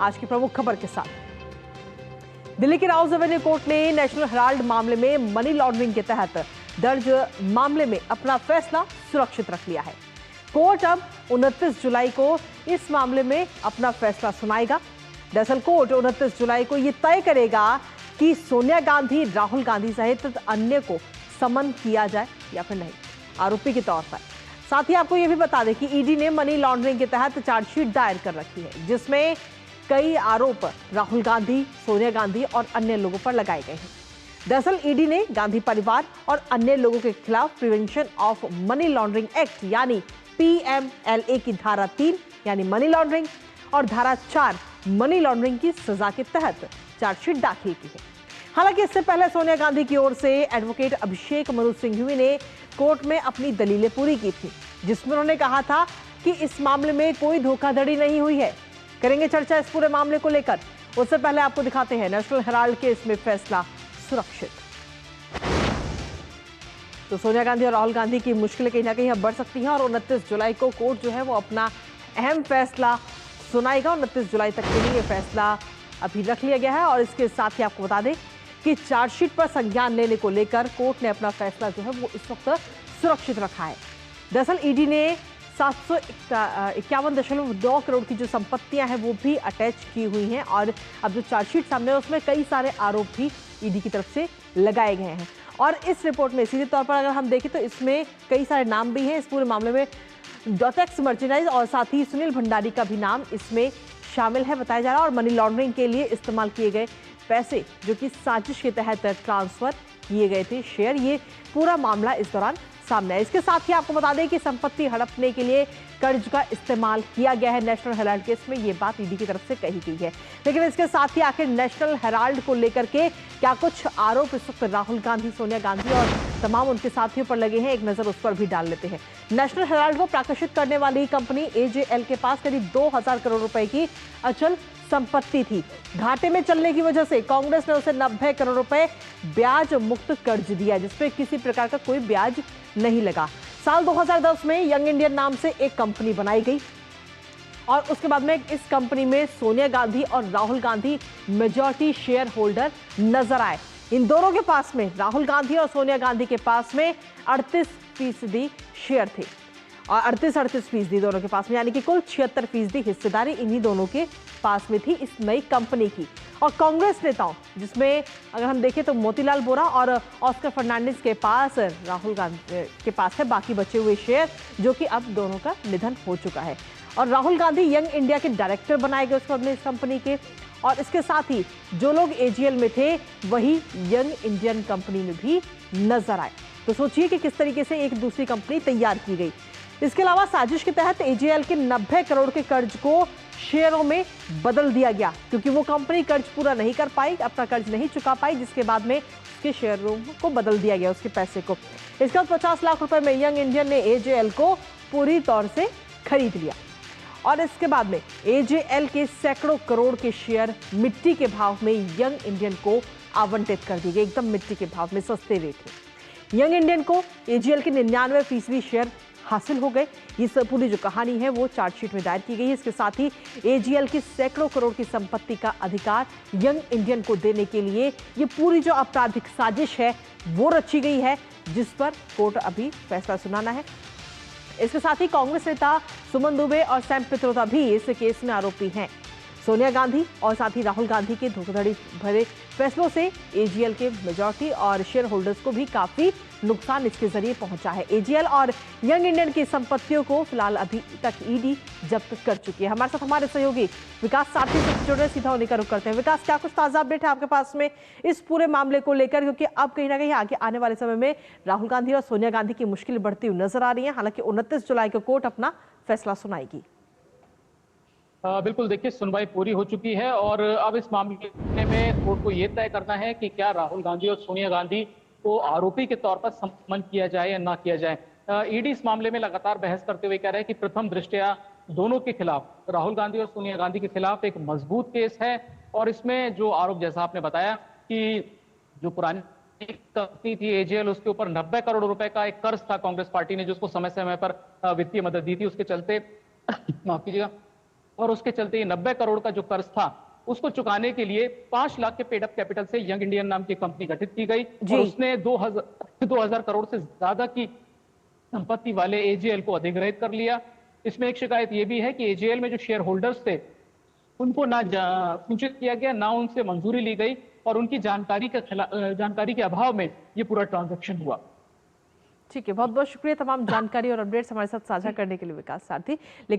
आज की प्रमुख खबर के साथ। दिल्ली की राउज एवेन्यू कोर्ट ने नेशनल हेराल्ड मामले में मनी लॉन्ड्रिंग के तहत दर्ज मामले में अपना फैसला सुरक्षित रख लिया है। कोर्ट अब 29 जुलाई को इस मामले में अपना फैसला सुनाएगा। दरअसल कोर्ट 29 जुलाई को यह तय करेगा कि सोनिया गांधी, राहुल गांधी सहित अन्य को समन किया जाए या फिर नहीं, आरोपी के तौर पर। साथ ही आपको यह भी बता दें कि ईडी ने मनी लॉन्ड्रिंग के तहत चार्जशीट दायर कर रखी है, जिसमें कई आरोप राहुल गांधी, सोनिया गांधी और अन्य लोगों पर लगाए गए हैं। दरअसल ईडी ने गांधी परिवार और अन्य लोगों के खिलाफ prevention of money laundering act यानी पीएमएलए की धारा 3 यानी मनी लॉन्ड्रिंग और धारा 4 मनी लॉन्ड्रिंग की सजा के तहत चार्जशीट दाखिल की है। हालांकि इससे पहले सोनिया गांधी की ओर से एडवोकेट अभिषेक मनु सिंघवी ने कोर्ट में अपनी दलीलें पूरी की थी, जिसमें उन्होंने कहा था कि इस मामले में कोई धोखाधड़ी नहीं हुई है। करेंगे चर्चा इस पूरे मामले को लेकर। उससे पहले आपको दिखाते हैं नेशनल हेराल्ड के इसमें फैसला सुरक्षित। तो सोनिया गांधी और राहुल गांधी की मुश्किलें कहीं ना कहीं अब बढ़ सकती हैं और 29 जुलाई को कोर्ट जो है वो अपना अहम फैसला सुनाएगा। 29 जुलाई तक के लिए यह फैसला अभी रख लिया गया है और इसके साथ ही आपको बता दें कि चार्जशीट पर संज्ञान लेने को लेकर कोर्ट ने अपना फैसला जो है वो इस वक्त सुरक्षित रखा है। दरअसल ईडी ने 751.9 करोड़ की जो संपत्तियां हैं वो भी अटैच की हुई हैं और अब जो चार्जशीट सामने है उसमें कई सारे आरोप भी ईडी की तरफ से लगाए गए हैं। और इस रिपोर्ट में सीधे तौर पर अगर हम देखें तो इसमें कई सारे नाम भी हैं इस पूरे मामले में। डॉटेक्स मर्चेंडाइज और साथ ही सुनील भंडारी का भी नाम इसमें शामिल है बताया जा रहा है। और मनी लॉन्ड्रिंग के लिए इस्तेमाल किए गए पैसे जो कि साजिश के तहत ट्रांसफर किए गए थे शेयर, ये पूरा मामला इस दौरान सामने है। इसके साथ ही आपको बता दें कि संपत्ति हड़पने के लिए कर्ज का इस्तेमाल किया गया है। नेशनल हेराल्ड केस में ये बात ईडी की तरफ से कही गई है। लेकिन इसके साथ ही आखिर नेशनल हेराल्ड को लेकर के क्या कुछ आरोप इस वक्त राहुल गांधी, सोनिया गांधी और तमाम उनके साथियों पर लगे हैं, एक नजर उस पर भी डाल लेते हैं। नेशनल हेराल्ड को प्रकाशित करने वाली कंपनी एजेएल के पास करीब 2000 करोड़ रुपए की अचल संपत्ति थी। घाटे में चलने की वजह से कांग्रेस ने उसे 90 करोड़ रुपए ब्याज मुक्त कर्ज दिया, जिसपे किसी प्रकार का कोई ब्याज नहीं लगा। साल 2010 में यंग इंडियन नाम से एक कंपनी बनाई गई और उसके बाद में इस कंपनी में सोनिया गांधी और Rahul Gandhi majority share holder नजर आए। इन दोनों के पास में, राहुल गांधी और सोनिया गांधी के पास में 38% शेयर थे और 38% दोनों के पास में, यानी कि कुल 76% हिस्सेदारी इन्हीं दोनों के पास में थी इस नई कंपनी की। और कांग्रेस नेताओं, जिसमें अगर हम देखें तो मोतीलाल वोरा और ऑस्कर फर्नांडिस के पास, राहुल गांधी के पास है बाकी बचे हुए शेयर, जो कि अब दोनों का निधन हो चुका है। और राहुल गांधी यंग इंडिया के डायरेक्टर बनाए गए उसके बाद में इस कंपनी के। और इसके साथ ही जो लोग एजीएल में थे वही यंग इंडियन कंपनी में भी नजर आए। तो सोचिए कि किस तरीके से एक दूसरी कंपनी तैयार की गई। इसके अलावा साजिश के तहत एजीएल के 90 करोड़ के कर्ज को शेयरों में बदल दिया गया, क्योंकि वो कंपनी कर्ज पूरा नहीं कर पाई, अपना कर्ज नहीं चुका पाई, जिसके बाद में उसके शेयरों को बदल दिया गया, उसके पैसे को। इसके बाद 50 लाख रुपए में यंग इंडियन ने एजेएल को पूरी तौर से खरीद लिया और इसके बाद में एजेएल के सैकड़ों करोड़ के शेयर मिट्टी के भाव में यंग इंडियन को आवंटित कर दिए गए, एकदम मिट्टी के भाव में, सस्ते रेट में। यंग इंडियन को एजीएल के 99% शेयर हासिल हो गए। ये सब पूरी जो कहानी है वो चार्जशीट में दायर की गई है। इसके साथ ही एजीएल की सैकड़ों करोड़ की संपत्ति का अधिकार यंग इंडियन को देने के लिए ये पूरी जो आपराधिक साजिश है वो रची गई है, जिस पर कोर्ट अभी फैसला सुनाना है। इसके साथ ही कांग्रेस नेता सुमन दुबे और सैम पित्रोदा भी इस केस में आरोपी हैं। सोनिया गांधी और साथ ही राहुल गांधी के धोखाधड़ी भरे फैसलों से एजीएल के मेजॉरिटी और शेयर होल्डर्स को भी काफी नुकसान इसके जरिए पहुंचा है। एजीएल और यंग इंडियन की संपत्तियों को फिलहाल अभी तक ईडी जब्त कर चुकी है। हमारे साथ हमारे सहयोगी विकास साथी से जुड़ रहे, सीधा उन्हीं का रुख करते हैं। विकास, क्या कुछ ताजा अपडेट है आपके पास में इस पूरे मामले को लेकर, क्योंकि अब कहीं ना कहीं आगे आने वाले समय में राहुल गांधी और सोनिया गांधी की मुश्किल बढ़ती हुई नजर आ रही है। हालांकि 29 जुलाई को कोर्ट अपना फैसला सुनाएगी। बिल्कुल, देखिए सुनवाई पूरी हो चुकी है और अब इस मामले में कोर्ट को यह तय करना है कि क्या राहुल गांधी और सोनिया गांधी को आरोपी के तौर पर समन किया जाए या ना किया जाए। ईडी इस मामले में लगातार बहस करते हुए कह रहे हैं कि प्रथम दृष्टया दोनों के खिलाफ, राहुल गांधी और सोनिया गांधी के खिलाफ एक मजबूत केस है और इसमें जो आरोप, जैसा आपने बताया कि जो पुरानी कंपनी थी एजीएल, उसके ऊपर 90 करोड़ रुपए का एक कर्ज था कांग्रेस पार्टी ने, जिसको समय समय पर वित्तीय मदद दी थी, उसके चलते माफ कीजिएगा, और उसके चलते ये 90 करोड़ का जो कर्ज था उसको चुकाने के लिए 5 लाख के पेड अप कैपिटल से यंग इंडियन नाम की कंपनी गठित की गई और उसने 2000 करोड़ से ज्यादा की संपत्ति वाले एजेएल को अधिग्रहित कर लिया। इसमें एक शिकायत यह भी है कि एजेएल में जो शेयर होल्डर्स थे उनको ना सूचित किया गया, ना उनसे मंजूरी ली गई और उनकी जानकारी के अभाव में ये पूरा ट्रांजैक्शन हुआ। ठीक है, बहुत बहुत शुक्रिया तमाम जानकारी और अपडेट्स हमारे साथ साझा करने के लिए विकास सारथी।